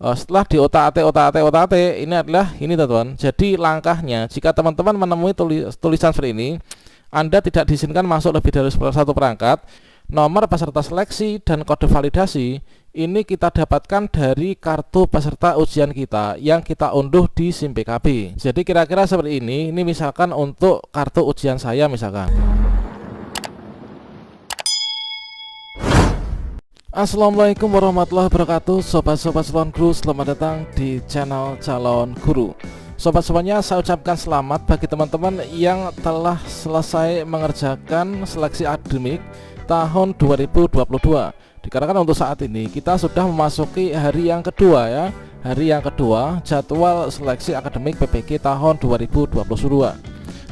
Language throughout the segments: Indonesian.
Setelah di otak-atik ini adalah ini teman-teman. Jadi langkahnya jika teman-teman menemui tulisan seperti ini, Anda tidak diizinkan masuk lebih dari satu perangkat. Nomor peserta seleksi dan kode validasi ini kita dapatkan dari kartu peserta ujian kita yang kita unduh di SIM PKB. Jadi kira-kira seperti ini misalkan untuk kartu ujian saya misalkan. Assalamualaikum warahmatullahi wabarakatuh. Sobat-sobat calon guru, selamat datang di channel Calon Guru. Sobat-sobatnya, saya ucapkan selamat bagi teman-teman yang telah selesai mengerjakan seleksi akademik tahun 2022. Dikarenakan untuk saat ini kita sudah memasuki hari yang kedua ya. Hari yang kedua jadwal seleksi akademik PPG tahun 2022.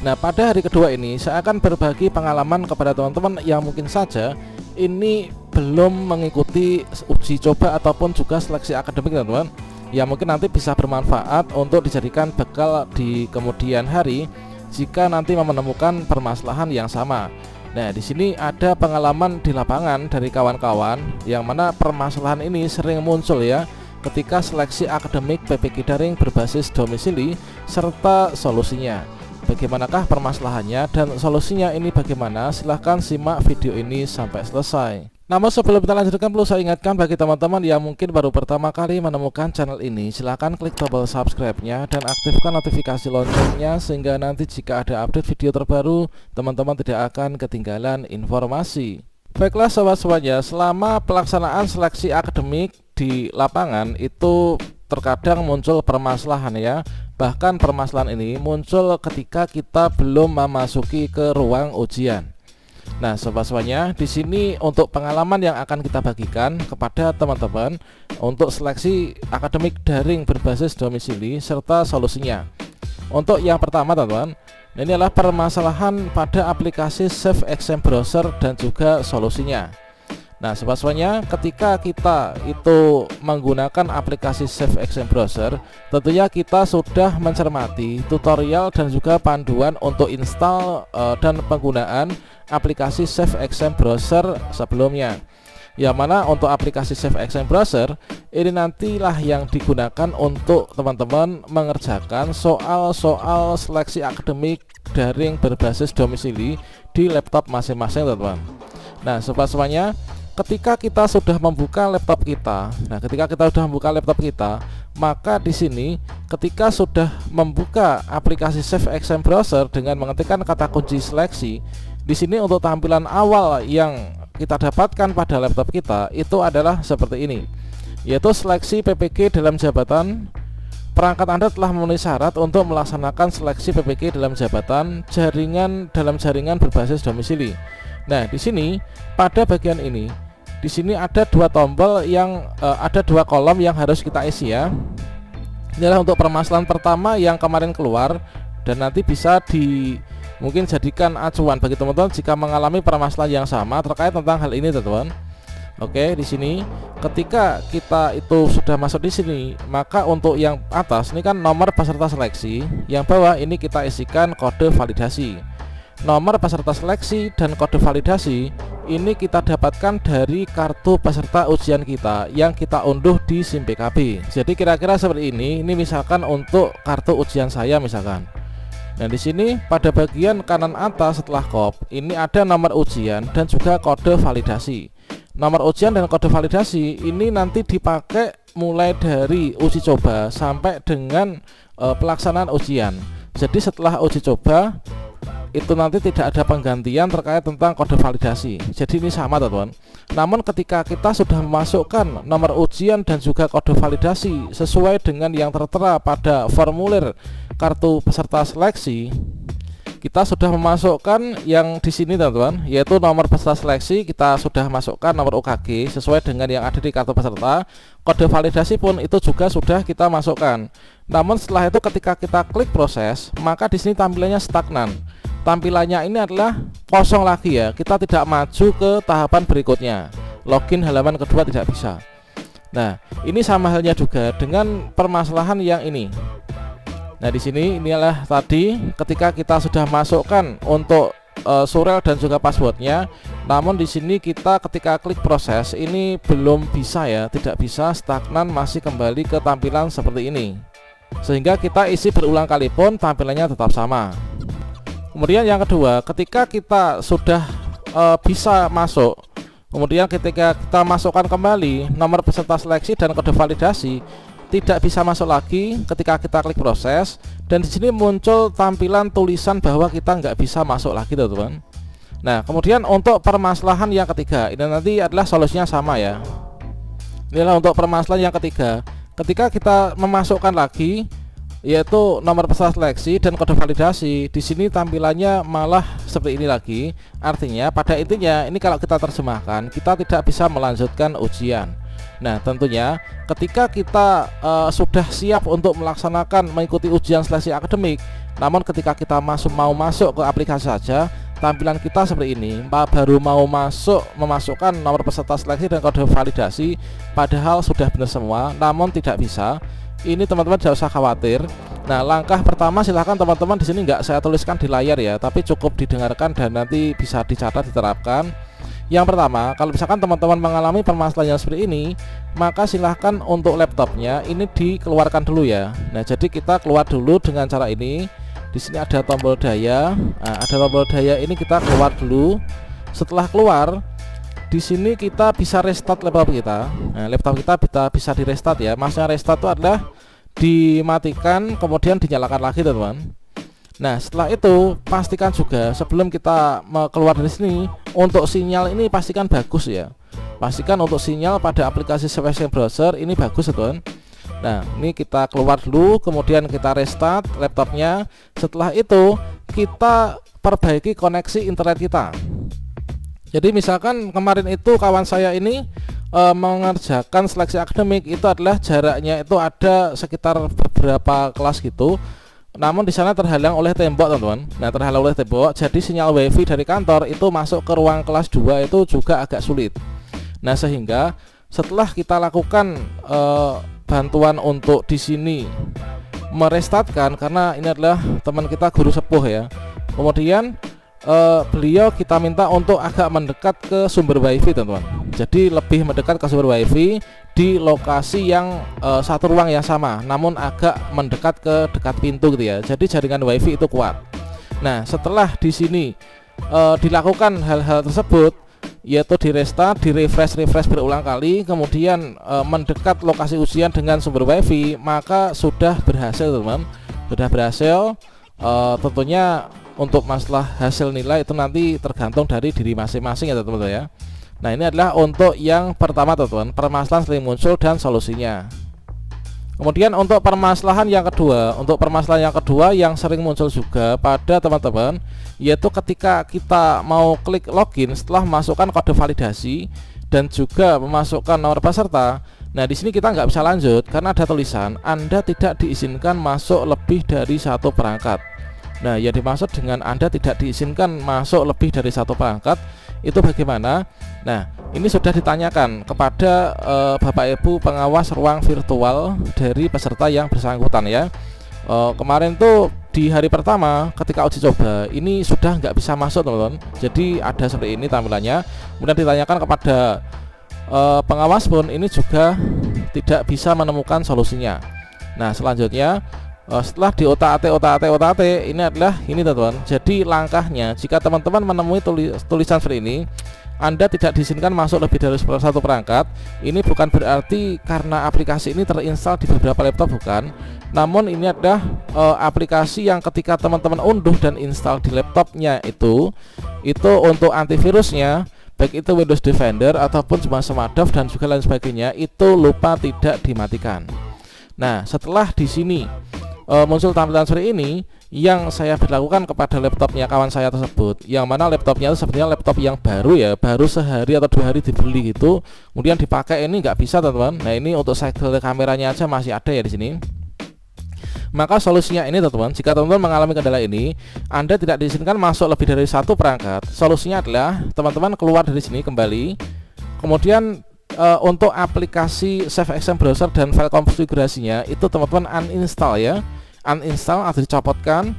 Nah, pada hari kedua ini saya akan berbagi pengalaman kepada teman-teman yang mungkin saja ini belum mengikuti uji coba ataupun juga seleksi akademik teman-teman, yang mungkin nanti bisa bermanfaat untuk dijadikan bekal di kemudian hari jika nanti menemukan permasalahan yang sama. Nah, di sini ada pengalaman di lapangan dari kawan-kawan yang mana permasalahan ini sering muncul ya ketika seleksi akademik PPG daring berbasis domisili serta solusinya. Bagaimanakah permasalahannya dan solusinya ini bagaimana? Silahkan simak video ini sampai selesai. Namun sebelum kita lanjutkan, perlu saya ingatkan bagi teman-teman yang mungkin baru pertama kali menemukan channel ini, silahkan klik tombol subscribe-nya dan aktifkan notifikasi loncengnya sehingga nanti jika ada update video terbaru, teman-teman tidak akan ketinggalan informasi. Baiklah sobat-sobatnya, selama pelaksanaan seleksi akademik di lapangan itu terkadang muncul permasalahan ya. Bahkan permasalahan ini muncul ketika kita belum memasuki ke ruang ujian. Nah, sobat-sobatnya, di sini untuk pengalaman yang akan kita bagikan kepada teman-teman untuk seleksi akademik daring berbasis domisili serta solusinya. Untuk yang pertama, teman-teman, ini adalah permasalahan pada aplikasi Save Exam Browser dan juga solusinya. Nah, sobat-sobatnya, ketika kita itu menggunakan aplikasi Save Exam Browser, tentunya kita sudah mencermati tutorial dan juga panduan untuk install dan penggunaan aplikasi Save Exam Browser sebelumnya. Yang mana untuk aplikasi Save Exam Browser ini nantilah yang digunakan untuk teman-teman mengerjakan soal-soal seleksi akademik daring berbasis domisili di laptop masing-masing, teman-teman. Nah, sobat-sobatnya, ketika kita sudah membuka laptop kita, maka di sini ketika sudah membuka aplikasi Save Exam Browser dengan mengetikkan kata kunci seleksi, di sini untuk tampilan awal yang kita dapatkan pada laptop kita itu adalah seperti ini, yaitu seleksi PPG dalam jabatan. Perangkat Anda telah memenuhi syarat untuk melaksanakan seleksi PPG dalam jabatan jaringan berbasis domisili. Nah, di sini pada bagian ini, di sini ada dua tombol yang ada dua kolom yang harus kita isi ya. Inilah untuk permasalahan pertama yang kemarin keluar dan nanti bisa mungkin jadikan acuan bagi teman-teman jika mengalami permasalahan yang sama terkait tentang hal ini, teman-teman. Oke, di sini ketika kita itu sudah masuk di sini, maka untuk yang atas ini kan nomor peserta seleksi, yang bawah ini kita isikan kode validasi. Nomor peserta seleksi dan kode validasi ini kita dapatkan dari kartu peserta ujian kita yang kita unduh di SIM PKB. Jadi kira-kira seperti ini misalkan untuk kartu ujian saya misalkan. Nah, di sini pada bagian kanan atas setelah kop ini ada nomor ujian dan juga kode validasi. Nomor ujian dan kode validasi ini nanti dipakai mulai dari uji coba sampai dengan pelaksanaan ujian. Jadi setelah uji coba itu nanti tidak ada penggantian terkait tentang kode validasi. Jadi ini sama, teman-teman. Namun ketika kita sudah memasukkan nomor ujian dan juga kode validasi sesuai dengan yang tertera pada formulir kartu peserta seleksi, kita sudah memasukkan yang di sini, teman-teman, yaitu nomor peserta seleksi kita sudah masukkan nomor UKG sesuai dengan yang ada di kartu peserta. Kode validasi pun itu juga sudah kita masukkan. Namun setelah itu ketika kita klik proses, maka di sini tampilannya stagnan. Tampilannya ini adalah kosong lagi ya. Kita tidak maju ke tahapan berikutnya. Login halaman kedua tidak bisa. Nah, ini sama halnya juga dengan permasalahan yang ini. Nah, di sini inilah tadi ketika kita sudah masukkan untuk surel dan juga passwordnya, Namun di sini kita ketika klik proses ini belum bisa ya, tidak bisa, stagnan, masih kembali ke tampilan seperti ini. Sehingga kita isi berulang kali pun tampilannya tetap sama. Kemudian yang kedua, ketika kita sudah bisa masuk, kemudian ketika kita masukkan kembali nomor peserta seleksi dan kode validasi, tidak bisa masuk lagi ketika kita klik proses, dan di sini muncul tampilan tulisan bahwa kita nggak bisa masuk lagi, teman-teman. Nah, kemudian untuk permasalahan yang ketiga, ini nanti adalah solusinya sama ya. Inilah untuk permasalahan yang ketiga. Ketika kita memasukkan lagi, yaitu nomor peserta seleksi dan kode validasi, di sini tampilannya malah seperti ini lagi. Artinya pada intinya ini kalau kita terjemahkan, kita tidak bisa melanjutkan ujian. Nah, tentunya ketika kita sudah siap untuk melaksanakan mengikuti ujian seleksi akademik, namun ketika kita mau masuk ke aplikasi saja, tampilan kita seperti ini, baru mau memasukkan nomor peserta seleksi dan kode validasi, padahal sudah benar semua, namun tidak bisa. Ini teman-teman tidak usah khawatir. Nah, langkah pertama silahkan teman-teman di sini nggak saya tuliskan di layar ya, tapi cukup didengarkan dan nanti bisa dicatat, diterapkan. Yang pertama, kalau misalkan teman-teman mengalami permasalahan yang seperti ini, maka silahkan untuk laptopnya ini dikeluarkan dulu ya. Nah, jadi kita keluar dulu dengan cara ini. Di sini ada tombol daya. Nah, ada tombol daya ini kita keluar dulu. Setelah keluar, di sini kita bisa restart laptop kita. Nah, laptop kita bisa di restart ya. Maksudnya restart itu adalah dimatikan kemudian dinyalakan lagi, teman-teman. Nah, setelah itu pastikan juga sebelum kita keluar dari sini, untuk sinyal ini pastikan bagus ya. Pastikan untuk sinyal pada aplikasi Safe Browser ini bagus, teman. Nah, ini kita keluar dulu, kemudian kita restart laptopnya. Setelah itu kita perbaiki koneksi internet kita. Jadi misalkan kemarin itu kawan saya ini mengerjakan seleksi akademik, itu adalah jaraknya itu ada sekitar beberapa kelas gitu. Namun di sana terhalang oleh tembok, teman-teman. Nah, terhalang oleh tembok, jadi sinyal WiFi dari kantor itu masuk ke ruang kelas 2 itu juga agak sulit. Nah, sehingga setelah kita lakukan bantuan untuk di sini merestartkan, karena ini adalah teman kita guru sepuh ya. Kemudian beliau kita minta untuk agak mendekat ke sumber WiFi, teman-teman. Jadi lebih mendekat ke sumber WiFi di lokasi yang satu ruang yang sama, namun agak mendekat ke dekat pintu gitu ya. Jadi jaringan WiFi itu kuat. Nah, setelah di sini dilakukan hal-hal tersebut, yaitu di restart, di refresh berulang kali, kemudian mendekat lokasi ujian dengan sumber WiFi, maka sudah berhasil, teman-teman. Sudah berhasil. Tentunya untuk masalah hasil nilai itu nanti tergantung dari diri masing-masing ya, teman-teman ya. Nah, ini adalah untuk yang pertama, teman-teman, permasalahan sering muncul dan solusinya. Kemudian untuk permasalahan yang kedua, yang sering muncul juga pada teman-teman, yaitu ketika kita mau klik login setelah memasukkan kode validasi dan juga memasukkan nomor peserta. Nah, di sini kita nggak bisa lanjut karena ada tulisan Anda tidak diizinkan masuk lebih dari satu perangkat. Nah, yang dimaksud dengan Anda tidak diizinkan masuk lebih dari satu perangkat itu bagaimana? Nah, ini sudah ditanyakan kepada Bapak Ibu pengawas ruang virtual dari peserta yang bersangkutan ya. Kemarin tuh di hari pertama ketika uji coba ini sudah nggak bisa masuk, teman-teman. Jadi ada seperti ini tampilannya. Kemudian ditanyakan kepada pengawas pun ini juga tidak bisa menemukan solusinya. Nah, selanjutnya setelah di otak ini adalah ini, teman-teman. Jadi langkahnya, jika teman-teman menemui tulisan seperti ini, Anda tidak diizinkan masuk lebih dari satu perangkat, ini bukan berarti karena aplikasi ini terinstall di beberapa laptop, bukan. Namun ini adalah aplikasi yang ketika teman-teman unduh dan install di laptopnya itu untuk antivirusnya, baik itu Windows Defender ataupun cuma Smartdoff dan juga lain sebagainya, itu lupa tidak dimatikan. Nah, setelah di sini muncul tampilan seperti ini, yang saya berlakukan kepada laptopnya kawan saya tersebut, yang mana laptopnya itu sebenarnya laptop yang baru ya, baru sehari atau 2 hari dibeli gitu, kemudian dipakai ini nggak bisa, teman-teman. Nah, ini untuk segel kameranya aja masih ada ya di sini. Maka solusinya ini, teman-teman, jika teman-teman mengalami kendala ini, Anda tidak diizinkan masuk lebih dari satu perangkat, solusinya adalah teman-teman keluar dari sini kembali, kemudian untuk aplikasi Safe Browser dan file konfigurasinya itu teman-teman uninstall ya, uninstall atau dicopotkan.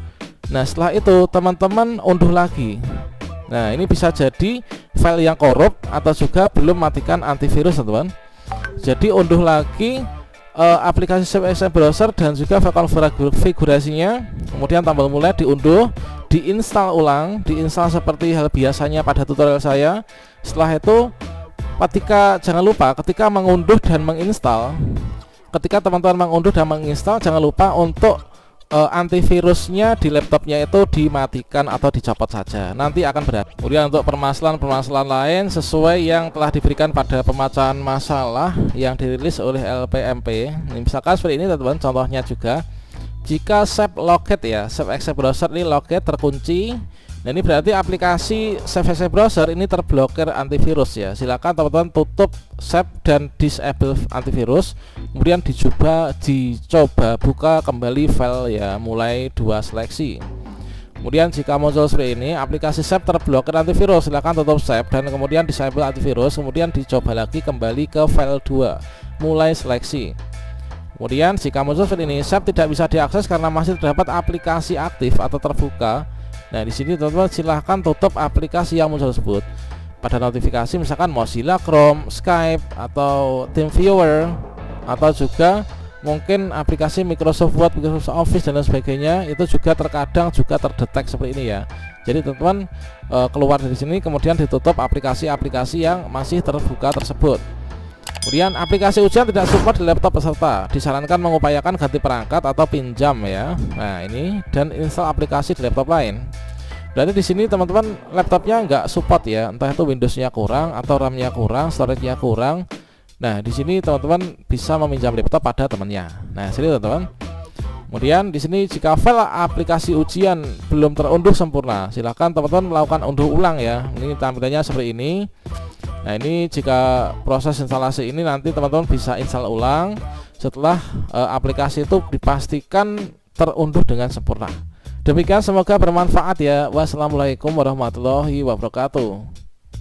Nah, setelah itu teman-teman unduh lagi. Nah, ini bisa jadi file yang korup atau juga belum matikan antivirus, teman-teman. Jadi unduh lagi aplikasi Save Except Browser dan juga file konfigurasinya, kemudian tombol mulai diunduh, diinstal ulang, diinstal seperti hal biasanya pada tutorial saya. Setelah itu, jangan lupa ketika mengunduh dan menginstal, ketika teman-teman mengunduh dan menginstal, jangan lupa untuk antivirusnya di laptopnya itu dimatikan atau dicopot saja, nanti akan berat. Kemudian untuk permasalahan lain sesuai yang telah diberikan pada pemecahan masalah yang dirilis oleh LPMP. Ini misalkan seperti ini, teman-teman, contohnya juga jika Save Locked ya, Save Except Browser ini locked, terkunci. Nah, ini berarti aplikasi Save Except Browser ini terblokir antivirus ya. Silakan teman-teman tutup save dan disable antivirus, kemudian dicoba buka kembali file ya, mulai 2 seleksi. Kemudian jika muncul seperti ini, aplikasi Save terblokir antivirus, silakan tutup save dan kemudian disable antivirus, kemudian dicoba lagi kembali ke file 2, mulai seleksi. Kemudian jika muncul seperti ini, Save tidak bisa diakses karena masih terdapat aplikasi aktif atau terbuka. Nah, di sini teman-teman silahkan tutup aplikasi yang muncul tersebut. Pada notifikasi misalkan Mozilla, Chrome, Skype, atau TeamViewer, atau juga mungkin aplikasi Microsoft Word, Microsoft Office dan lain sebagainya, itu juga terkadang juga terdetek seperti ini ya. Jadi teman-teman keluar dari sini, kemudian ditutup aplikasi-aplikasi yang masih terbuka tersebut. Kemudian aplikasi ujian tidak support di laptop peserta, disarankan mengupayakan ganti perangkat atau pinjam ya. Nah, ini dan install aplikasi di laptop lain. Berarti di sini teman-teman laptopnya nggak support ya, entah itu Windowsnya kurang atau RAM-nya kurang, storage-nya kurang. Nah, di sini teman-teman bisa meminjam laptop pada temannya. Nah, sini teman-teman. Kemudian di sini jika file aplikasi ujian belum terunduh sempurna, silakan teman-teman melakukan unduh ulang ya. Ini tampilannya seperti ini. Nah, ini jika proses instalasi ini nanti teman-teman bisa install ulang setelah aplikasi itu dipastikan terunduh dengan sempurna. Demikian, semoga bermanfaat ya. Wassalamualaikum warahmatullahi wabarakatuh.